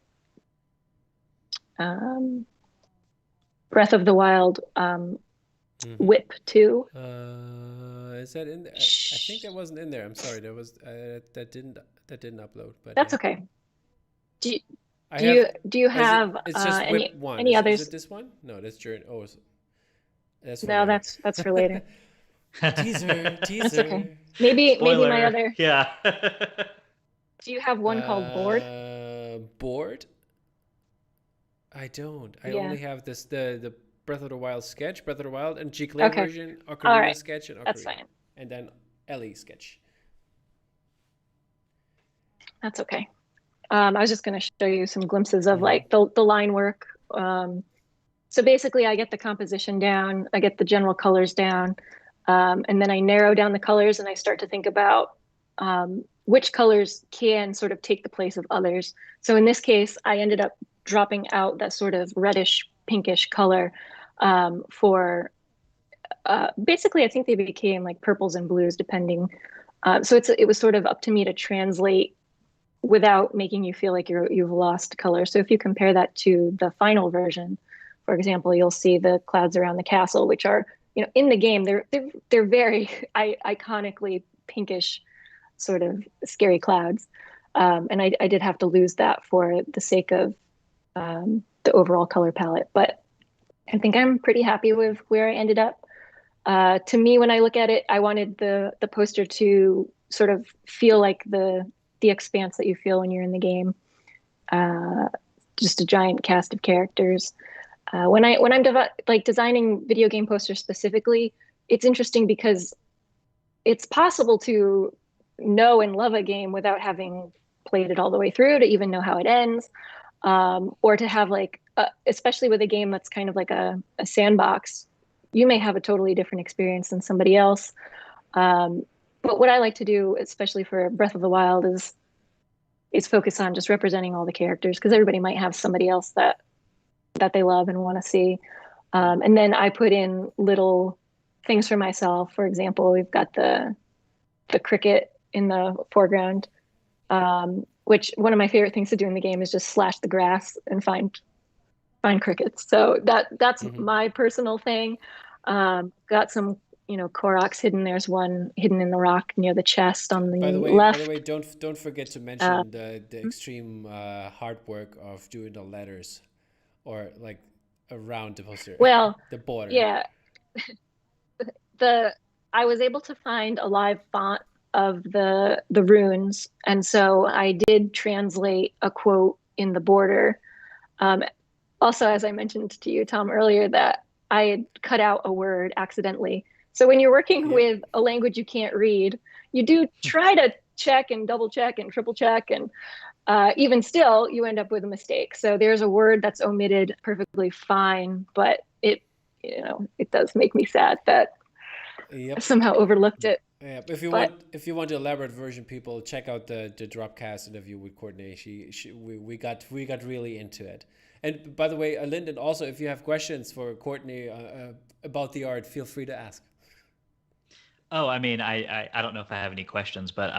um, Breath of the Wild Whip 2. Is that in there? I think that wasn't in there. I'm sorry. That didn't upload. But That's yeah, okay. Do you, I do have. you do you Is it? have It's just any Whip One. any Is others? it this one? No, that's Journey. Oh, that's for No, later. that's for later. Teaser, That's okay. teaser. Maybe my Spoiler. other. Yeah. Do you have one called Board? Board? I don't. I Yeah. only have the Breath of the Wild sketch, Breath of the Wild, and G-Clay Okay. version, All Ocarina right. sketch, and That's Ocarina, fine. and then Ellie sketch. That's okay. I was just going to show you some glimpses of Mm-hmm. like the line work. So basically, I get the composition down, I get the general colors down, and then I narrow down the colors and I start to think about which colors can sort of take the place of others. So in this case, I ended up dropping out that sort of reddish pinkish color for basically, I think they became like purples and blues depending. So it was sort of up to me to translate without making you feel like you've lost color. So if you compare that to the final version, for example, you'll see the clouds around the castle, which are, in the game, they're very iconically pinkish, sort of scary clouds. And I did have to lose that for the sake of the overall color palette. But I think I'm pretty happy with where I ended up. To me, when I look at it, I wanted the poster to sort of feel like the expanse that you feel when you're in the game. Just a giant cast of characters. When I'm designing video game posters specifically, it's interesting because it's possible to know and love a game without having played it all the way through to even know how it ends, or to have especially with a game that's kind of like a sandbox, you may have a totally different experience than somebody else. But what I like to do, especially for Breath of the Wild, is focus on just representing all the characters because everybody might have somebody else that they love and want to see. And then I put in little things for myself. For example, we've got the cricket in the foreground, which one of my favorite things to do in the game is just slash the grass and find crickets. So that's Mm-hmm. my personal thing. Got some Koroks hidden. There's one hidden in the rock near the chest on the By the left. way, don't forget to mention the extreme hard work of doing the letters, or like around the poster, Well, the border. yeah, I was able to find a live font of the runes, and so I did translate a quote in the border. Also, as I mentioned to you, Tom, earlier, that I had cut out a word accidentally. So when you're working with a language you can't read, you do try to check and double check and triple check, and even still, you end up with a mistake. So there's a word that's omitted perfectly fine, but it does make me sad that I somehow overlooked it. Yeah, But if you want the elaborate version, people check out the Dropcast interview with Courtney. We got really into it. And by the way, Lyndon, also if you have questions for Courtney about the art, feel free to ask. Oh, I mean, I don't know if I have any questions, but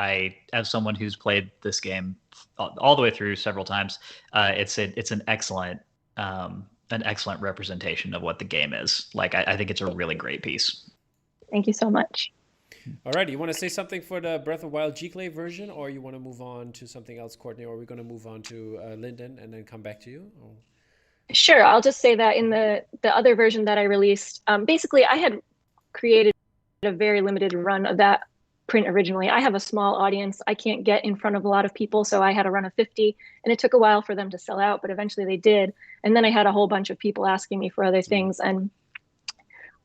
as someone who's played this game all the way through several times, it's an excellent representation of what the game is. Like, I think it's a really great piece. thank you so much. All right, you want to say something for the Breath of Wild G-Clay version, or you want to move on to something else, Courtney, or are we going to move on to Lyndon and then come back to you? Or? Sure, I'll just say that in the other version that I released, basically I had created a very limited run of that print originally. I have a small audience. I can't get in front of a lot of people, so I had a run of 50, and it took a while for them to sell out, but eventually they did. And then I had a whole bunch of people asking me for other things, and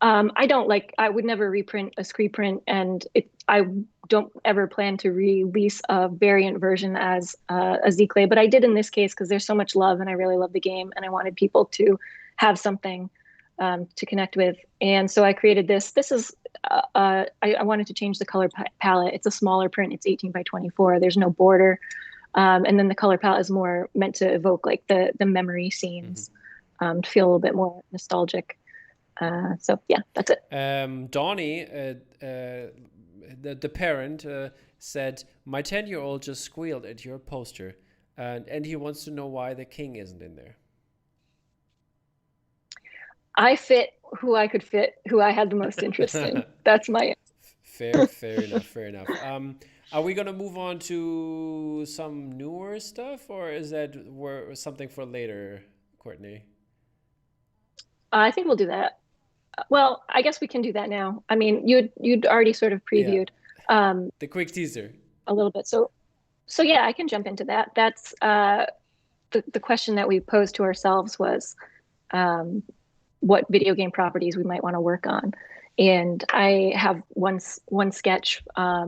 I would never reprint a screen print, and I don't ever plan to release a variant version as a Z-Clay, but I did in this case because there's so much love and I really love the game and I wanted people to have something to connect with. And so I created this. This is, I wanted to change the color palette. It's a smaller print. It's 18 by 24. There's no border. And then the color palette is more meant to evoke like the memory scenes, to feel a little bit more nostalgic. So yeah, that's it. Donnie, the parent, said, "My 10-year-old just squealed at your poster, and he wants to know why the king isn't in there." I fit who I could fit, who I had the most interest in. That's my Fair enough, fair enough. Are we gonna move on to some newer stuff, or is that something for later, Courtney? I think we'll do that. Well, I guess we can do that now. I mean, you'd already sort of Yeah, previewed um, the quick teaser. a little bit. So yeah, I can jump into that. That's the question that we posed to ourselves was um, what video game properties we might want to work on. And I have one sketch, a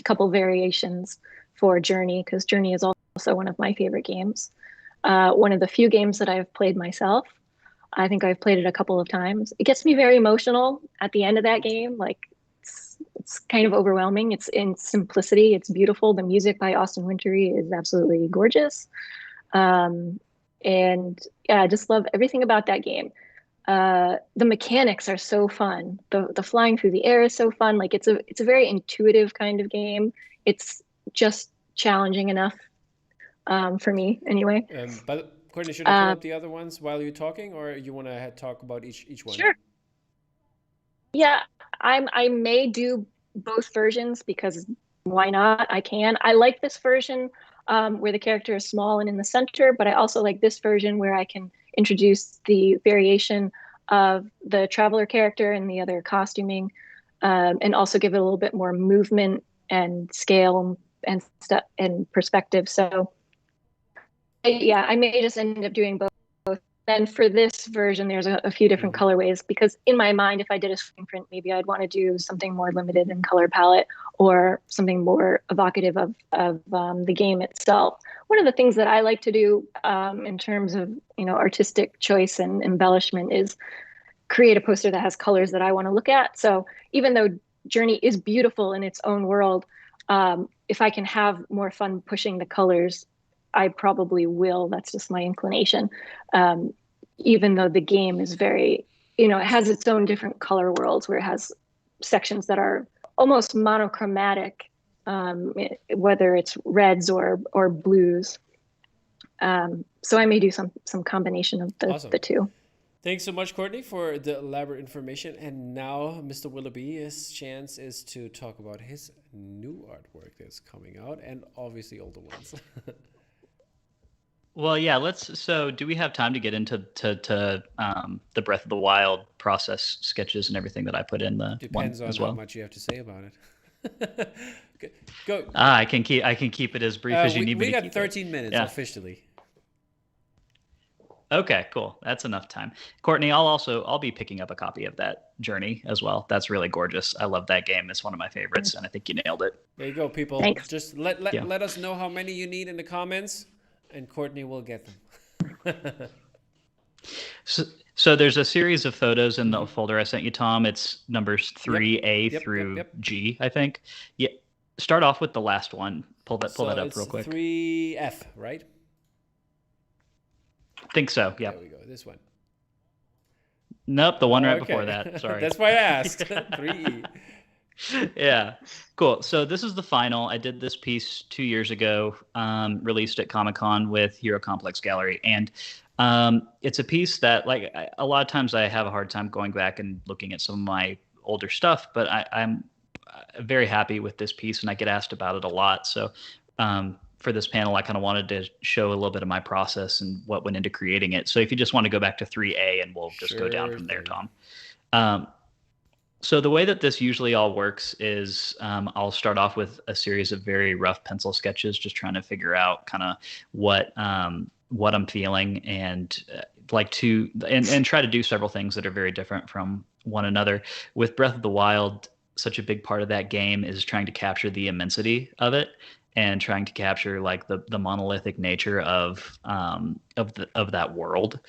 couple variations for Journey, because Journey is also one of my favorite games. One of the few games that I've played myself. I think I've played it a couple of times. It gets me very emotional at the end of that game. Like it's kind of overwhelming. It's in simplicity. It's beautiful. The music by Austin Wintory is absolutely gorgeous. Um, and yeah, I just love everything about that game. The mechanics are so fun. The flying through the air is so fun. Like it's a very intuitive kind of game. It's just challenging enough for me anyway. But Courtney, should I pull Uh, up the other ones while you're talking, or you want to talk about each one? sure. Yeah, I may do both versions because why not? I can. I like this version where the character is small and in the center, but I also like this version where I can introduce the variation of the traveler character and the other costuming, and also give it a little bit more movement and scale and stuff and perspective. So yeah, I may just end up doing both. Then for this version, there's a few different Hmm. colorways because in my mind, if I did a screen print, maybe I'd want to do something more limited in color palette or something more evocative of the game itself. One of the things that I like to do in terms of artistic choice and embellishment is create a poster that has colors that I want to look at. So even though Journey is beautiful in its own world, if I can have more fun pushing the colors, I probably will. That's just my inclination. Um, Even though the game is very, it has its own different color worlds where it has sections that are almost monochromatic, whether it's reds or blues. So I may do some combination of Awesome. the two. Thanks so much, Courtney, for the elaborate information. And now, Mr. Willoughby, his chance is to talk about his new artwork that's coming out, and obviously older ones. Well, yeah, so do we have time to get into the Breath of the Wild process sketches and everything that I put in the one Depends on as how well? much you have to say about it. Go. I can keep it as brief as you need me We to got keep it. 13 minutes Yeah. officially. Okay, cool. That's enough time. Courtney, I'll be picking up a copy of that Journey as well. That's really gorgeous. I love that game. It's one of my favorites, and I think you nailed it. There you go, people. Thanks. Just let let, Yeah. let us know how many you need in the comments, and Courtney will get them. So, so there's a series of photos in the Mhm. folder I sent you, Tom. It's numbers Yep. 3A Yep. Yep. through Yep. G, I think. Yeah. Start off with the last one. Pull So that up it's real quick. 3F, right? Think so. There Yep. we go. This one. Nope, the one right before Okay. that. Sorry. That's why I asked. 3E. Yeah, cool. So this is the final. I did this piece 2 years ago, released at Comic-Con with Hero Complex Gallery, and it's a piece that, like, a lot of times I have a hard time going back and looking at some of my older stuff, but I'm very happy with this piece, and I get asked about it a lot. So for this panel, I kind of wanted to show a little bit of my process and what went into creating it. So if you just want to go back to 3A, and we'll just go down Sure from there, thing. Tom. Um, so the way that this usually all works is I'll start off with a series of very rough pencil sketches, just trying to figure out kind of what I'm feeling, and and try to do several things that are very different from one another. With Breath of the Wild, such a big part of that game is trying to capture the immensity of it and trying to capture, like, the monolithic nature of that world.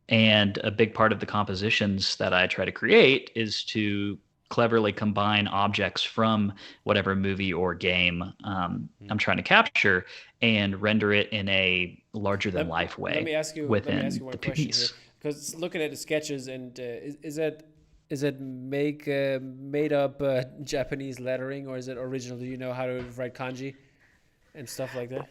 And a big part of the compositions that I try to create is to cleverly combine objects from whatever movie or game I'm trying to capture and render it in a larger than Let, life let way me ask you. Let me ask within you one the question here, piece. because looking at the sketches, and is it made up Japanese lettering, or is it original? Do you know how to write kanji and stuff like that?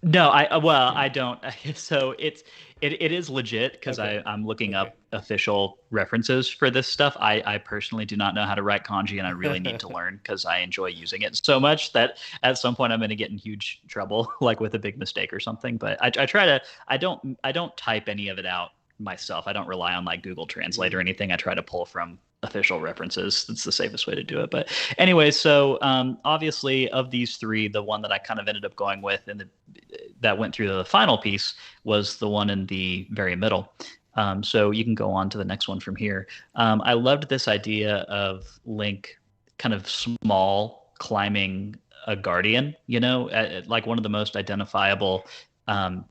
No, I don't. So it is legit because Okay. I'm looking Okay. up official references for this stuff. I personally do not know how to write kanji, and I really need to learn because I enjoy using it so much that at some point I'm going to get in huge trouble, like with a big mistake or something. But I try to. I don't type any of it out myself. I don't rely on like Google Translate or Mm. anything. I try to pull from official references. That's the safest way to do it. But anyway, so obviously of these three, the one that I kind of ended up going with and that went through the final piece was the one in the very middle. So you can go on to the next one from here. I loved this idea of Link kind of small climbing a guardian, like one of the most identifiable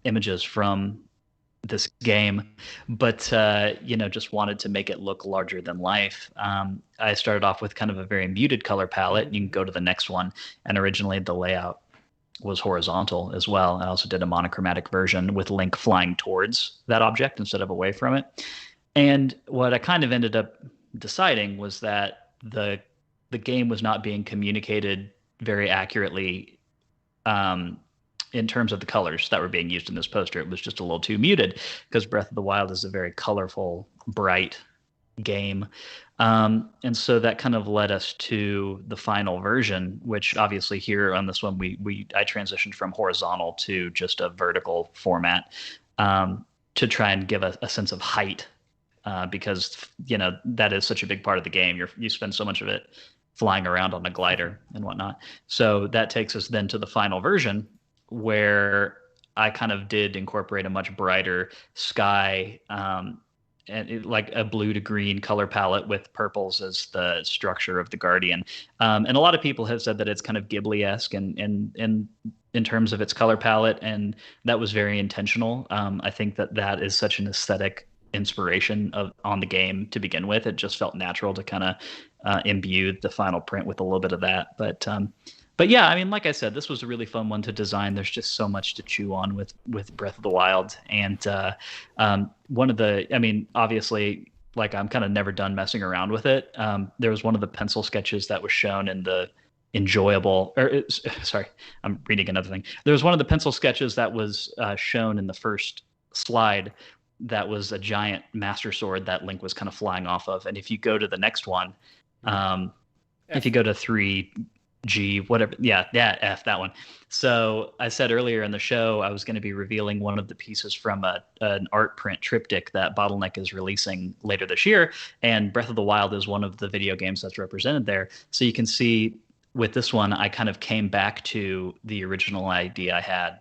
images from this game, but just wanted to make it look larger than life. I started off with kind of a very muted color palette. You can go to the next one, and originally the layout was horizontal as well. I also did a monochromatic version with Link flying towards that object instead of away from it. And what I kind of ended up deciding was that the game was not being communicated very accurately um, in terms of the colors that were being used in this poster. It was just a little too muted because Breath of the Wild is a very colorful, bright game. And so that kind of led us to the final version, which obviously here on this one, I transitioned from horizontal to just a vertical format to try and give a sense of height because, that is such a big part of the game. You spend so much of it flying around on a glider and whatnot. So that takes us then to the final version where I kind of did incorporate a much brighter sky like a blue to green color palette with purples as the structure of the Guardian. And a lot of people have said that it's kind of Ghibli-esque and in terms of its color palette, and that was very intentional. I think that is such an aesthetic inspiration on the game to begin with. It just felt natural to kind of imbue the final print with a little bit of that. But yeah, I mean, like I said, this was a really fun one to design. There's just so much to chew on with Breath of the Wild, and I mean, obviously, like I'm kind of never done messing around with it. There was one of the pencil sketches that was shown in the enjoyable, or sorry, I'm reading another thing. There was one of the pencil sketches that was shown in the first slide. That was a giant master sword that Link was kind of flying off of, and if you go to the next one, if you go to 3G, whatever, yeah, F, that one. So I said earlier in the show I was going to be revealing one of the pieces from an art print triptych that Bottleneck is releasing later this year, and Breath of the Wild is one of the video games that's represented there. So you can see with this one, I kind of came back to the original idea I had,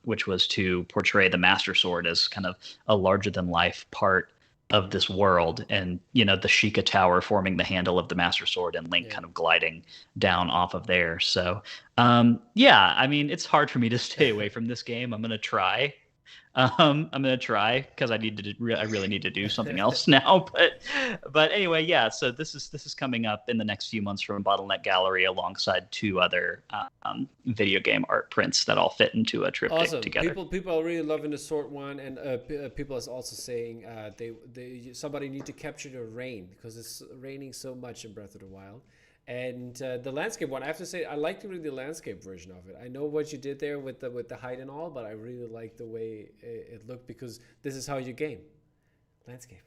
which was to portray the Master Sword as kind of a larger than life part of this world, and the Sheikah Tower forming the handle of the Master Sword, and Link kind of gliding down off of there. So yeah, I mean, it's hard for me to stay away from this game. I'm gonna try. I'm gonna try because I really need to do something else now. But anyway, yeah. So this is coming up in the next few months from Bottleneck Gallery alongside two other video game art prints that all fit into a triptych together. People are really loving the sword one, and people is also saying somebody need to capture the rain because it's raining so much in Breath of the Wild. And the landscape one, I have to say, I like really the landscape version of it. I know what you did there with the height and all, but I really like the way it looked because this is how you game landscape.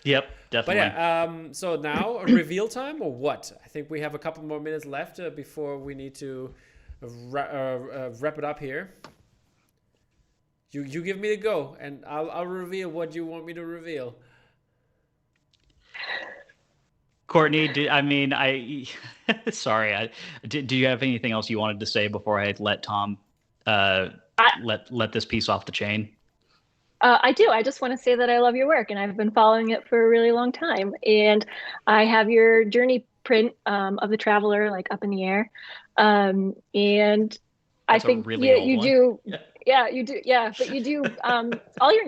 Yep, definitely. But yeah, so now a reveal time or what? I think we have a couple more minutes left before we need to wrap it up here. You give me the go, and I'll reveal what you want me to reveal. Courtney, sorry. Do you have anything else you wanted to say before I let Tom let this piece off the chain? I do. I just want to say that I love your work, and I've been following it for a really long time. And I have your journey print of the Traveler like up in the air, and That's I think really you do. Yeah, you do. Yeah, but you do. All your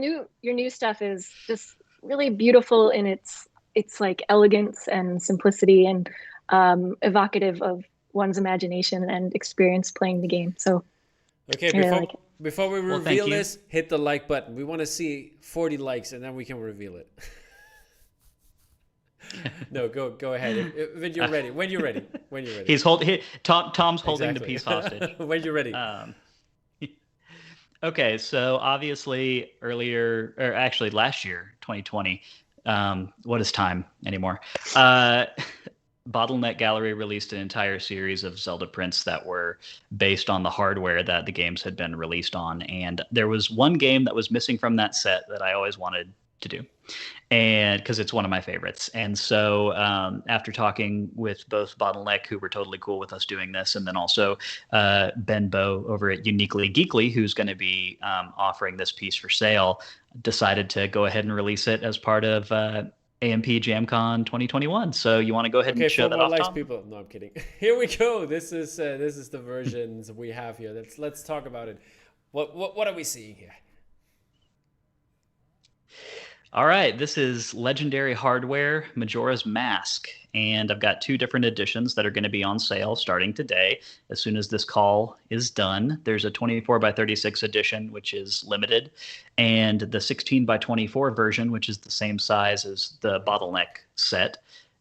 new stuff is just really beautiful in its like elegance and simplicity and evocative of one's imagination and experience playing the game. So okay, before we reveal this, hit the like button. We want to see 40 likes, and then we can reveal it. No, go ahead. When you're ready. When you're ready. When you're ready. Tom's holding the Exactly. piece hostage. When you're ready. Okay, so obviously earlier, or actually last year, 2020. What is time anymore? Bottleneck Gallery released an entire series of Zelda prints that were based on the hardware that the games had been released on. And there was one game that was missing from that set that I always wanted to do, and because it's one of my favorites. And so after talking with both Bottleneck, who were totally cool with us doing this, and then also Ben Bow over at Uniquely Geekly, who's going to be offering this piece for sale, decided to go ahead and release it as part of AMPjam Con 2021. So you want to go ahead and show for that more off, likes, Tom? people. No, I'm kidding. Here we go. This is the versions we have here. Let's talk about it. What are we seeing here? All right, this is Legendary Hardware Majora's Mask, and I've got two different editions that are going to be on sale starting today. As soon as this call is done, there's a 24 by 36 edition, which is limited, and the 16 by 24 version, which is the same size as the Bottleneck set,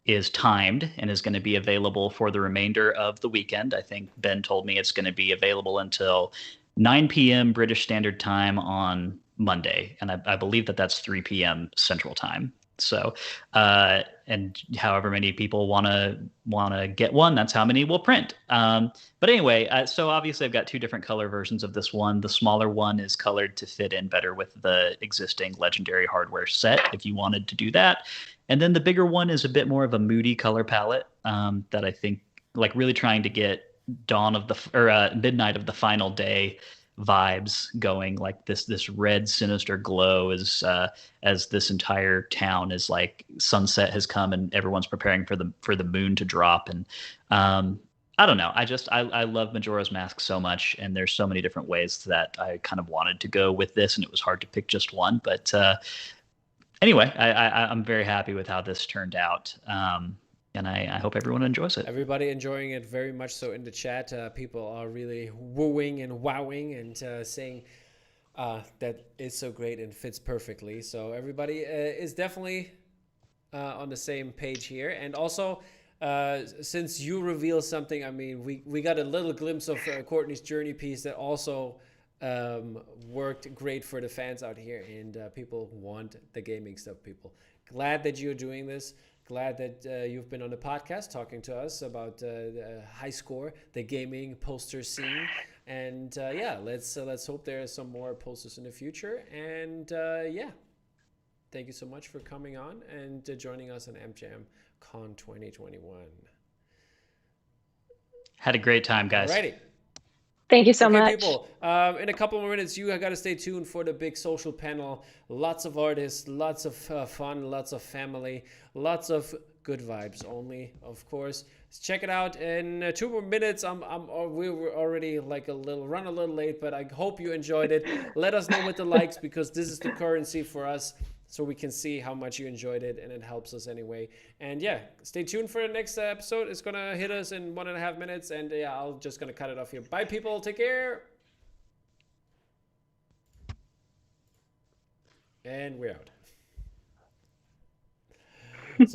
is timed and is going to be available for the remainder of the weekend. I think Ben told me it's going to be available until 9 p.m. British Standard Time on Monday, and I believe that that's 3 p.m. Central Time. So, and however many people want to get one, that's how many will print. But anyway, so obviously I've got two different color versions of this one. The smaller one is colored to fit in better with the existing Legendary Hardware set, if you wanted to do that. And then the bigger one is a bit more of a moody color palette that I think, like, really trying to get midnight of the final day vibes going, like this red sinister glow as this entire town is like sunset has come and everyone's preparing for the moon to drop. And I don't know, I love Majora's Mask so much, and there's so many different ways that I kind of wanted to go with this, and it was hard to pick just one. But anyway, I'm very happy with how this turned out. And I hope everyone enjoys it. Everybody enjoying it very much so in the chat. People are really wooing and wowing and saying that it's so great and fits perfectly. So everybody is definitely on the same page here. And also, since you revealed something, I mean, we got a little glimpse of Courtney's journey piece that also worked great for the fans out here. And people want the gaming stuff, people. Glad that you're doing this. Glad that you've been on the podcast talking to us about the high score, the gaming poster scene, and yeah, let's hope there are some more posters in the future. And yeah, thank you so much for coming on and joining us on AMPjam Con 2021. Had a great time, guys. Alrighty. Thank you so much. People, in a couple more minutes, you got to stay tuned for the big social panel. Lots of artists, lots of fun, lots of family, lots of good vibes only, of course. Check it out in 2 more minutes. We were already like a little late, but I hope you enjoyed it. Let us know with the likes, because this is the currency for us, so we can see how much you enjoyed it, and it helps us anyway. And yeah, stay tuned for the next episode. It's gonna hit us in 1.5 minutes, and yeah, I'm just gonna cut it off here. Bye, people. Take care. And we're out.